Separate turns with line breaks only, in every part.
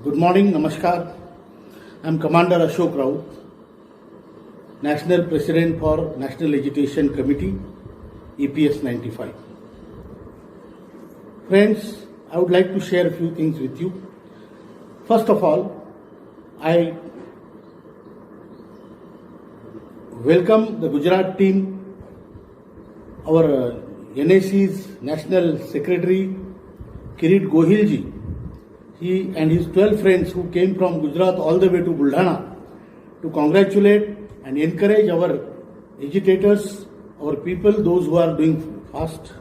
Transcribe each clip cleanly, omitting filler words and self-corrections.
Good morning, Namaskar. I am Commander Ashok Raut, National President for National Agitation Committee, EPS 95. Friends, I would like to share a few things with you. First of all, I welcome the Gujarat team, our NAC's National Secretary, Kirit Gohilji. He and his 12 friends who came from Gujarat all the way to Buldhana to congratulate and encourage our agitators, our people, those who are doing fast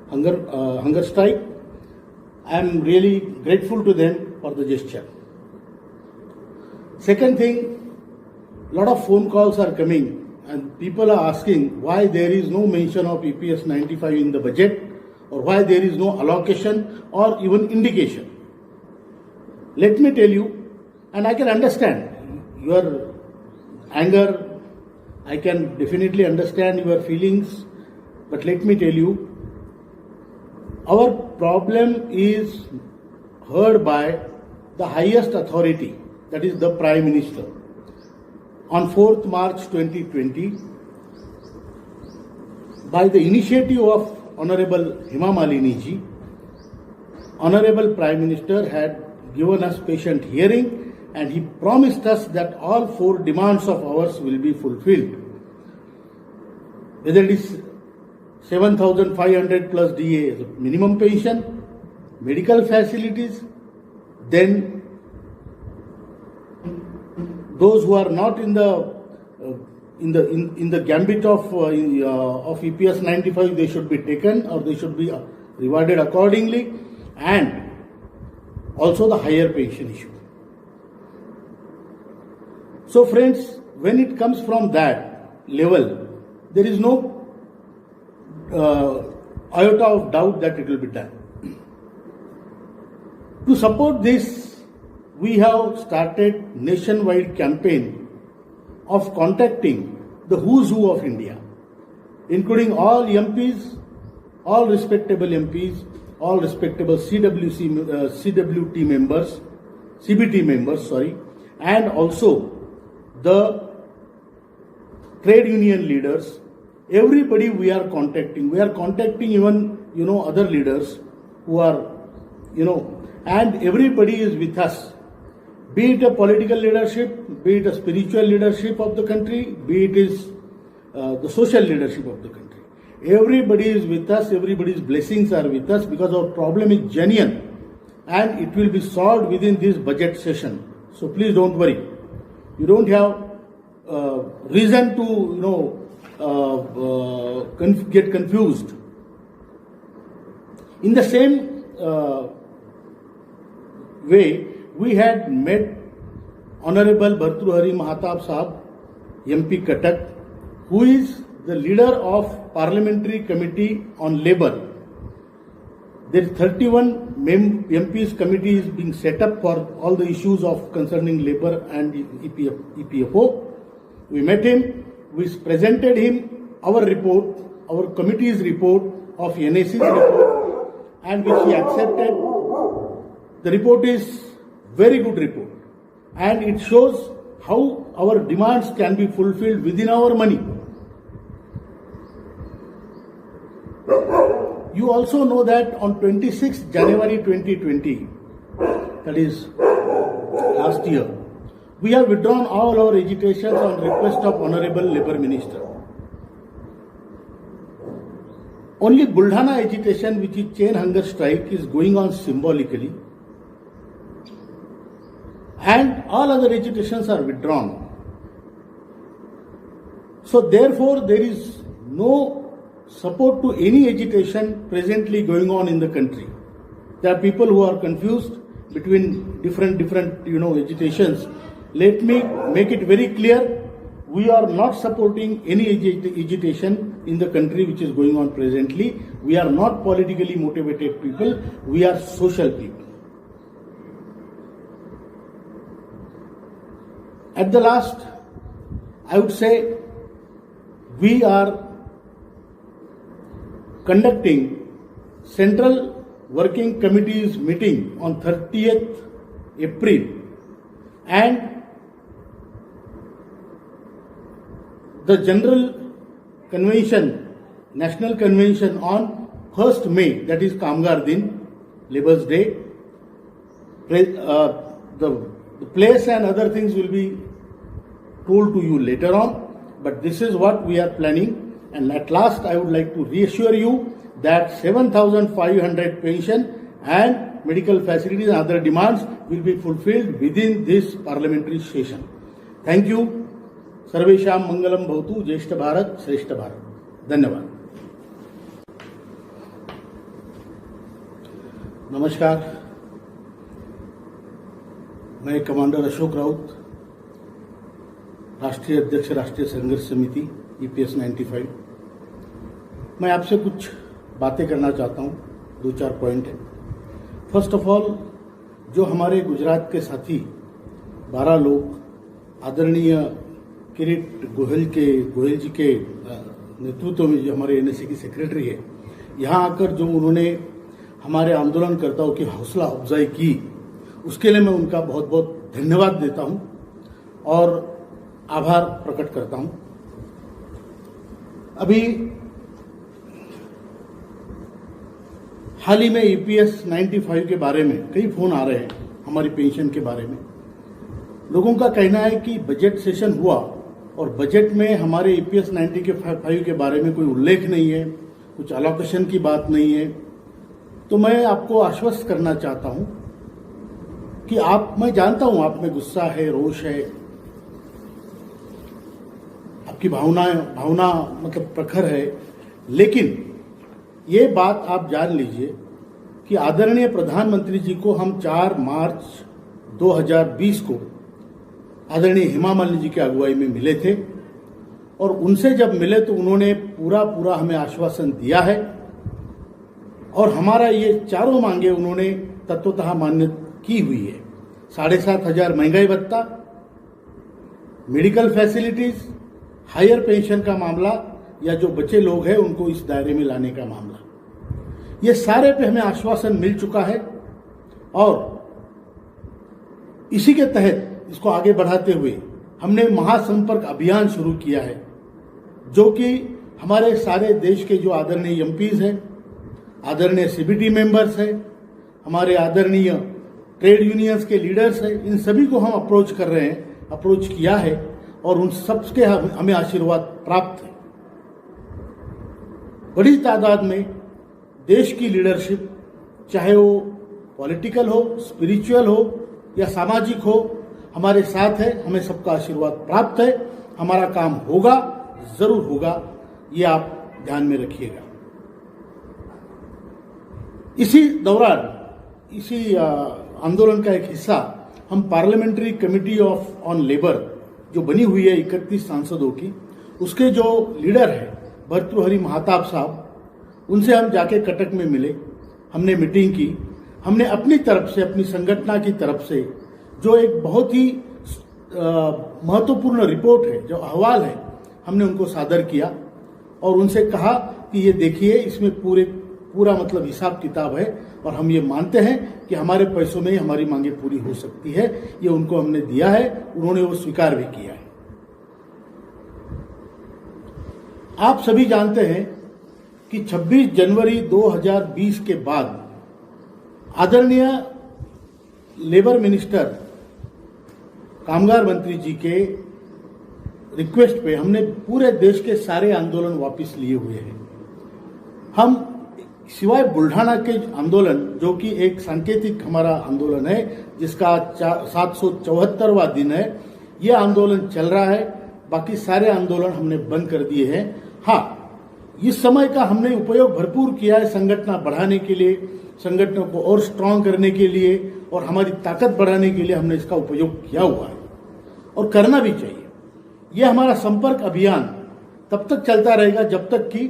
hunger strike. I am really grateful to them for the gesture. Second thing, a lot of phone calls are coming and people are asking why there is no mention of EPS 95 in the budget or why there is no allocation or even indication. Let me tell you, and I can understand your anger, I can definitely understand your feelings, but let me tell you, our problem is heard by the highest authority, that is the Prime Minister. On 4th March 2020, by the initiative of Honorable Hema Malini ji, Honorable Prime Minister had given us patient hearing and he promised us that all 4 demands of ours will be fulfilled. Whether it is 7,500 plus DA minimum pension, medical facilities, then those who are not in the gambit of EPS 95, they should be taken or they should be rewarded accordingly, and also the higher pension issue. So friends, when it comes from that level, there is no iota of doubt that it will be done. To support this, we have started nationwide campaign of contacting the who's who of India, including all MPs, all respectable MPs, all respectable CWT members, CBT members, and also the trade union leaders. Everybody we are contacting. We are contacting even, other leaders who are, and everybody is with us. Be it a political leadership, be it a spiritual leadership of the country, be it is the social leadership of the country. Everybody is with us, everybody's blessings are with us because our problem is genuine and it will be solved within this budget session. So please don't worry. You don't have reason to, get confused. In the same way, we had met Honorable Bhartrihari Mahatab Sahab, MP Cuttack, who is the leader of Parliamentary Committee on Labour. There is 31 MPs committee is being set up for all the issues of concerning labour and EPFO. We met him, we presented him our report, our committee's report of NAC's report, and which he accepted. The report is very good report and it shows how our demands can be fulfilled within our money. You also know that on 26th January 2020, that is last year, we have withdrawn all our agitations on request of Honorable Labour Minister. Only Buldhana agitation, which is chain hunger strike, is going on symbolically, and all other agitations are withdrawn. So therefore, there is no support to any agitation presently going on in the country. There are people who are confused between different agitations. Let me make it very clear, we are not supporting any agitation in the country which is going on presently. We are not politically motivated people, we are social people. At the last, I would say we are conducting Central Working Committee's meeting on 30th April, and the General Convention, National Convention on 1st May, that is Kamgar Din, Labour's Day. The place and other things will be told to you later on, but this is what we are planning. And at last, I would like to reassure you that 7,500 pension and medical facilities and other demands will be fulfilled within this parliamentary session. Thank you. सर्वेशां मंगलम भवतु. ज्येष्ठ भारत श्रेष्ठ भारत. धन्यवाद. नमस्कार, मैं commander Ashok Raut, राष्ट्रीय अध्यक्ष राष्ट्रीय संघर्ष समिति EPS 95. मैं आपसे कुछ बातें करना चाहता हूं. 2-4 पॉइंट है. फर्स्ट ऑफ ऑल, जो हमारे गुजरात के साथी 12 लोग आदरणीय किरीट गोयल जी के नेतृत्व में, जो हमारे NSA की सेक्रेटरी है, यहाँ आकर जो उन्होंने हमारे आंदोलनकर्ताओं की हौसला अफजाई की, उसके लिए मैं उनका बहुत बहुत धन्यवाद देता हूं और आभार प्रकट करता हूं. अभी हाल ही में EPS 95 के बारे में कई फोन आ रहे हैं, हमारी पेंशन के बारे में. लोगों का कहना है कि बजट सेशन हुआ और बजट में हमारे EPS 95 के बारे में कोई उल्लेख नहीं है, कुछ अलोकेशन की बात नहीं है. तो मैं आपको आश्वस्त करना चाहता हूं कि मैं जानता हूं आप में गुस्सा है, रोष है, आपकी भावना मतलब प्रखर है, लेकिन ये बात आप जान लीजिए कि आदरणीय प्रधानमंत्री जी को हम 4 मार्च 2020 को आदरणीय हेमा मालिनी जी की अगुवाई में मिले थे और उनसे जब मिले तो उन्होंने पूरा हमें आश्वासन दिया है और हमारा ये चारों मांगे उन्होंने तत्वतः मान्य की हुई है. 7,500 महंगाई भत्ता, मेडिकल फैसिलिटीज, हायर पेंशन का मामला या जो बचे लोग हैं उनको इस दायरे में लाने का मामला, ये सारे पे हमें आश्वासन मिल चुका है और इसी के तहत इसको आगे बढ़ाते हुए हमने महासंपर्क अभियान शुरू किया है, जो कि हमारे सारे देश के जो आदरणीय MPs हैं, आदरणीय CBT मेंबर्स हैं, हमारे आदरणीय ट्रेड यूनियंस के लीडर्स हैं, इन सभी को हम अप्रोच किया है और उन सबके हमें आशीर्वाद प्राप्त है. बड़ी तादाद में देश की लीडरशिप, चाहे वो पॉलिटिकल हो, स्पिरिचुअल हो या सामाजिक हो, हमारे साथ है. हमें सबका आशीर्वाद प्राप्त है. हमारा काम होगा, जरूर होगा, ये आप ध्यान में रखिएगा. इसी दौरान, इसी आंदोलन का एक हिस्सा हम पार्लियामेंट्री कमेटी ऑन लेबर जो बनी हुई है 31 सांसदों की, उसके जो लीडर है भर्तृहरि महताब साहब, उनसे हम जाके कटक में मिले. हमने मीटिंग की. हमने अपनी तरफ से, अपनी संगठन की तरफ से जो एक बहुत ही महत्वपूर्ण रिपोर्ट है, जो अहवाल है, हमने उनको सादर किया और उनसे कहा कि ये देखिए, इसमें पूरा मतलब हिसाब किताब है और हम ये मानते हैं कि हमारे पैसों में ही हमारी मांगे पूरी हो सकती है. ये उनको हमने दिया है, उन्होंने वो स्वीकार भी किया है. आप सभी जानते हैं कि 26 जनवरी 2020 के बाद आदरणीय लेबर मिनिस्टर, कामगार मंत्री जी के रिक्वेस्ट पे हमने पूरे देश के सारे आंदोलन वापस लिए हुए हैं. हम सिवाय बुल्ढाना के आंदोलन, जो कि एक सांकेतिक हमारा आंदोलन है जिसका 774वां दिन है, ये आंदोलन चल रहा है. बाकी सारे आंदोलन हमने बंद कर दिए हैं. हाँ, इस समय का हमने उपयोग भरपूर किया है संगठन बढ़ाने के लिए, संगठनों को और स्ट्रांग करने के लिए और हमारी ताकत बढ़ाने के लिए हमने इसका उपयोग किया हुआ है और करना भी चाहिए. यह हमारा संपर्क अभियान तब तक चलता रहेगा जब तक कि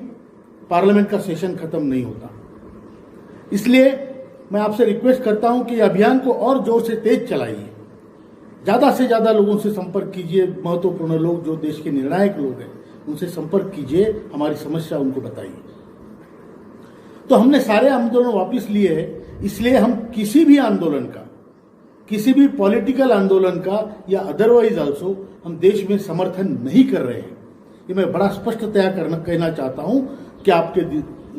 पार्लियामेंट का सेशन खत्म नहीं होता. इसलिए मैं आपसे रिक्वेस्ट करता हूं कि अभियान को और जोर से तेज चलाइए. ज्यादा से ज्यादा लोगों से संपर्क कीजिए. महत्वपूर्ण लोग जो देश के निर्णायक लोग हैं उनसे संपर्क कीजिए, हमारी समस्या उनको बताइए. तो हमने सारे आंदोलन वापस लिए हैं. इसलिए हम किसी भी आंदोलन का किसी भी पॉलिटिकल आंदोलन का या अदरवाइज आल्सो हम देश में समर्थन नहीं कर रहे हैं। ये मैं बड़ा स्पष्टतया कहना चाहता हूं कि आपके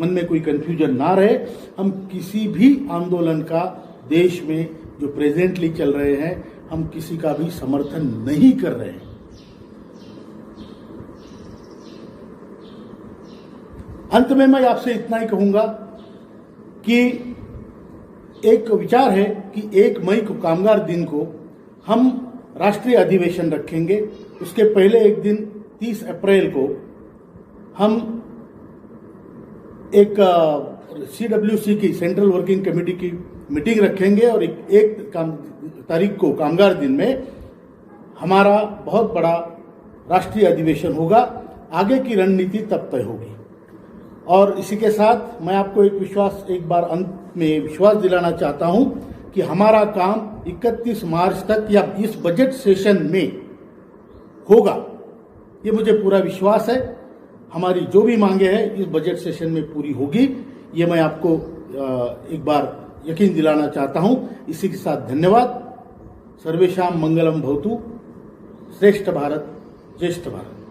मन में कोई कंफ्यूजन ना रहे। हम किसी भी आंदोलन का देश में जो प्रेजेंटली चल रहे हैं, हम किसी का भी समर्थन नहीं कर रहे हैं। अंत में मैं आपसे इतना ही कहूंगा कि एक विचार है कि 1 मई को कामगार दिन को हम राष्ट्रीय अधिवेशन रखेंगे। उसके पहले एक दिन 30 अप्रैल को हम एक CWC की सेंट्रल वर्किंग कमेटी की मीटिंग रखेंगे और एक तारीख को कामगार दिन में हमारा बहुत बड़ा राष्ट्रीय अधिवेशन होगा। आगे की रणनीति तब तय होगी। और इसी के साथ मैं आपको एक बार अंत में विश्वास दिलाना चाहता हूं कि हमारा काम 31 मार्च तक या इस बजट सेशन में होगा। ये मुझे पूरा विश्वास है। हमारी जो भी मांगे हैं इस बजट सेशन में पूरी होगी। ये मैं आपको एक बार यकीन दिलाना चाहता हूं। इसी के साथ धन्यवाद। सर्वेषां मंगलम भवतु। श्रेष्ठ भारत, ज्येष्ठ भारत।